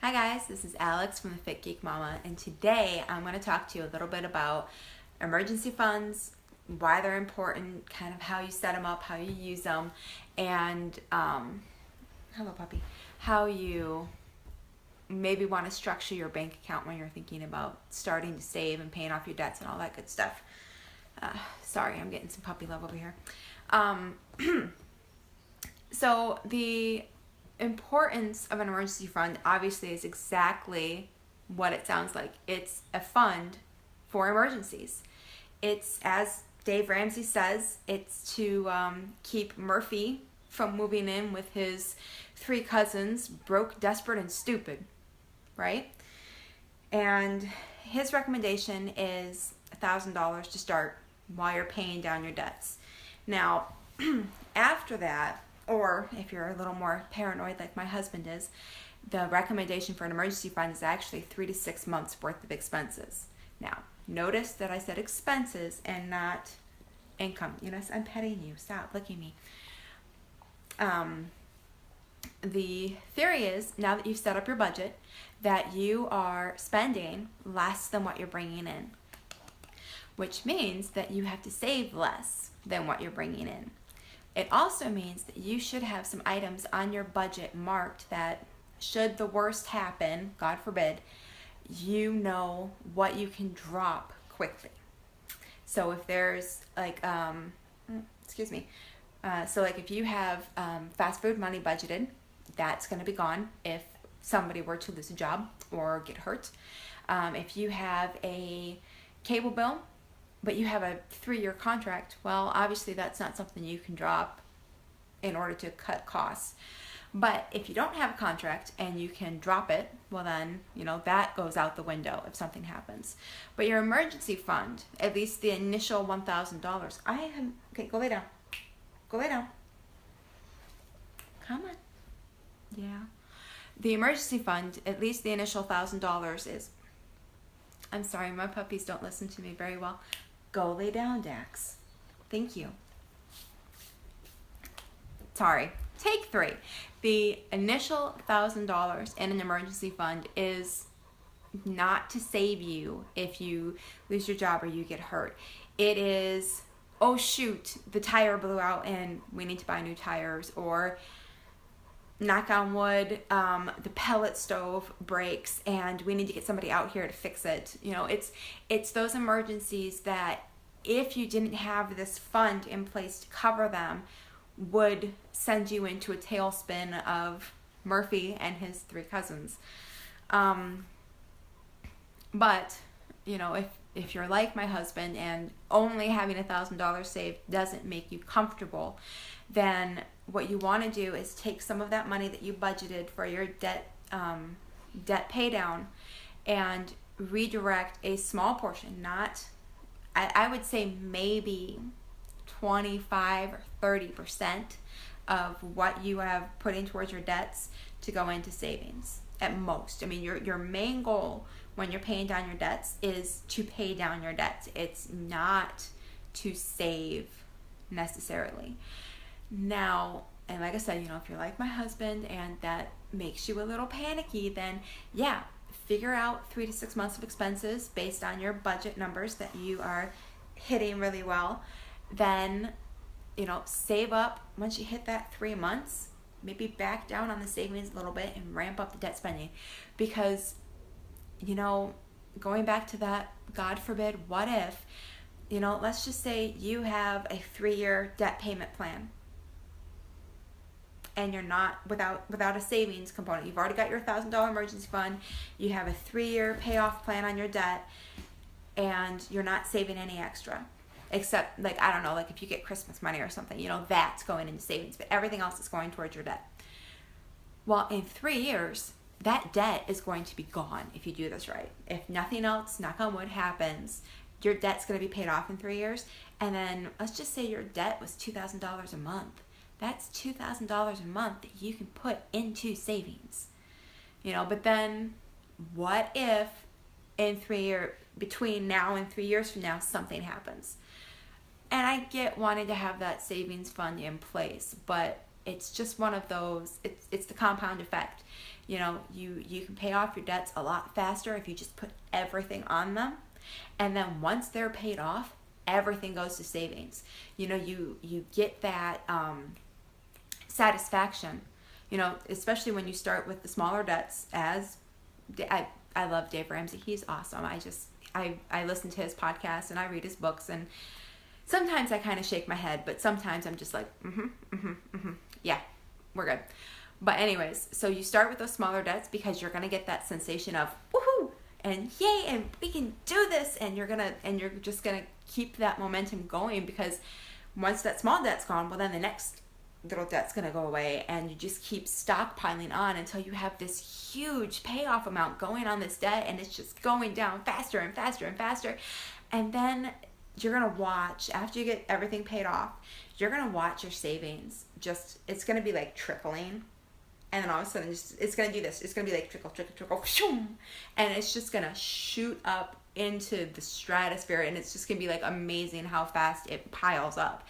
Hi guys, this is Alex from the Fit Geek Mama, and today I'm going to talk to you a little bit about emergency funds, why they're important, kind of how you set them up, how you use them, and hello puppy, how you maybe want to structure your bank account when you're thinking about starting to save and paying off your debts and all that good stuff. Sorry, I'm getting some puppy love over here. Um, so the importance of an emergency fund obviously is exactly what it sounds like. It's a fund for emergencies. It's, as Dave Ramsey says, it's to keep Murphy from moving in with his three cousins, broke, desperate, and stupid, right? And his recommendation is $1,000 to start while you're paying down your debts. Now, after that, or if you're a little more paranoid like my husband is, the recommendation for an emergency fund is actually 3 to 6 months worth of expenses. Now, notice that I said expenses and not income. You know, I'm petting you. Stop, look at me. The theory is, now that you've set up your budget, that you are spending less than what you're bringing in, which means that you have to save less than what you're bringing in. It also means that you should have some items on your budget marked that, should the worst happen, God forbid, you know what you can drop quickly. So if there's like, so like if you have fast food money budgeted, that's going to be gone if somebody were to lose a job or get hurt. If you have a cable bill, but you have a 3-year contract, well, obviously that's not something you can drop in order to cut costs. But if you don't have a contract and you can drop it, well then, that goes out the window if something happens. But your emergency fund, at least the initial $1,000, okay, go lay down. Go lay down. Come on. Yeah. The emergency fund, at least the initial $1,000 is, I'm sorry, my puppies don't listen to me very well. Go lay down, Dax. Thank you. Sorry. Take 3. The initial $1,000 in an emergency fund is not to save you if you lose your job or you get hurt. It is, oh shoot, the tire blew out and we need to buy new tires, or knock on wood, the pellet stove breaks and we need to get somebody out here to fix it. It's those emergencies that, if you didn't have this fund in place to cover them, would send you into a tailspin of Murphy and his 3 cousins. But if you're like my husband and only having $1,000 saved doesn't make you comfortable, then what you want to do is take some of that money that you budgeted for your debt pay down and redirect a small portion, I would say maybe 25 or 30% of what you have put in towards your debts to go into savings at most. I mean, your main goal when you're paying down your debts is to pay down your debts. It's not to save necessarily. Now, and like I said, if you're like my husband and that makes you a little panicky, then yeah, figure out 3 to 6 months of expenses based on your budget numbers that you are hitting really well. Then, save up. Once you hit that 3 months, maybe back down on the savings a little bit and ramp up the debt spending. Because, going back to that, God forbid, what if, let's just say you have a 3-year debt payment plan and you're not without a savings component. You've already got your $1,000 emergency fund. You have a 3-year payoff plan on your debt and you're not saving any extra. Except, I don't know, if you get Christmas money or something, that's going into savings, but everything else is going towards your debt. Well, in 3 years, that debt is going to be gone if you do this right. If nothing else, knock on wood, happens, your debt's going to be paid off in 3 years, and then let's just say your debt was $2,000 a month. That's $2,000 a month that you can put into savings. But then what if between now and 3 years from now, something happens? And I get wanting to have that savings fund in place, but it's just one of those, it's the compound effect. You know, you can pay off your debts a lot faster if you just put everything on them. And then once they're paid off, everything goes to savings. You know, you get that satisfaction, you know, especially when you start with the smaller debts. As I love Dave Ramsey. He's awesome. I listen to his podcast and I read his books, and sometimes I kind of shake my head, but sometimes I'm just like, yeah, we're good. But anyways, so you start with those smaller debts because you're going to get that sensation of woohoo and yay, and we can do this, and you're just going to keep that momentum going, because once that small debt's gone, well, then the next little debt's going to go away, and you just keep stockpiling on until you have this huge payoff amount going on this debt, and it's just going down faster and faster and faster. And then you're going to watch, after you get everything paid off, you're going to watch your savings it's going to be like trickling. And then all of a sudden, it's going to do this. It's going to be like trickle, trickle, trickle, shoom, and it's just going to shoot up into the stratosphere, and it's just going to be like amazing how fast it piles up.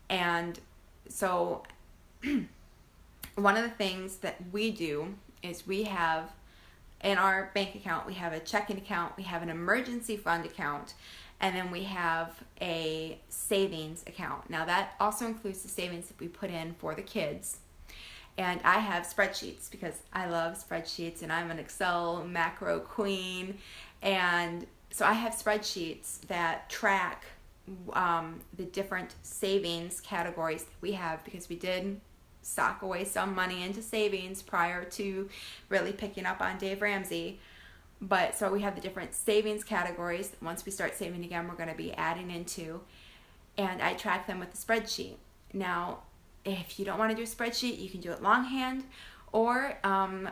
And so one of the things that we do is we have, in our bank account, we have a checking account, we have an emergency fund account, and then we have a savings account. Now that also includes the savings that we put in for the kids. And I have spreadsheets because I love spreadsheets, and I'm an Excel macro queen. And so I have spreadsheets that track the different savings categories that we have, because we did sock away some money into savings prior to really picking up on Dave Ramsey. But so we have the different savings categories that once we start saving again, we're going to be adding into, and I track them with a spreadsheet. Now, if you don't want to do a spreadsheet, you can do it longhand, or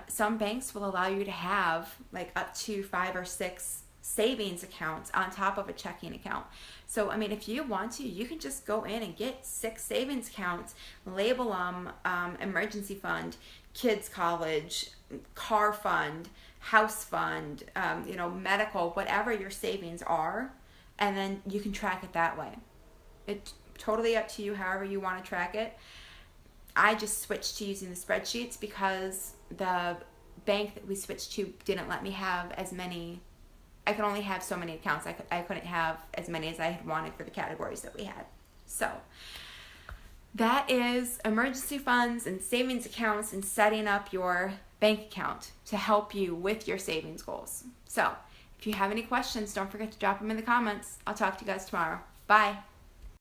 some banks will allow you to have like up to 5 or 6 savings accounts on top of a checking account. So, I mean, if you want to, you can just go in and get 6 savings accounts, label them emergency fund, kids college, car fund, house fund, medical, whatever your savings are, and then you can track it that way. It's totally up to you, however you want to track it. I just switched to using the spreadsheets because the bank that we switched to didn't let me have as many. I could only have so many accounts. I couldn't have as many as I had wanted for the categories that we had. So that is emergency funds and savings accounts and setting up your bank account to help you with your savings goals. So if you have any questions, don't forget to drop them in the comments. I'll talk to you guys tomorrow. Bye.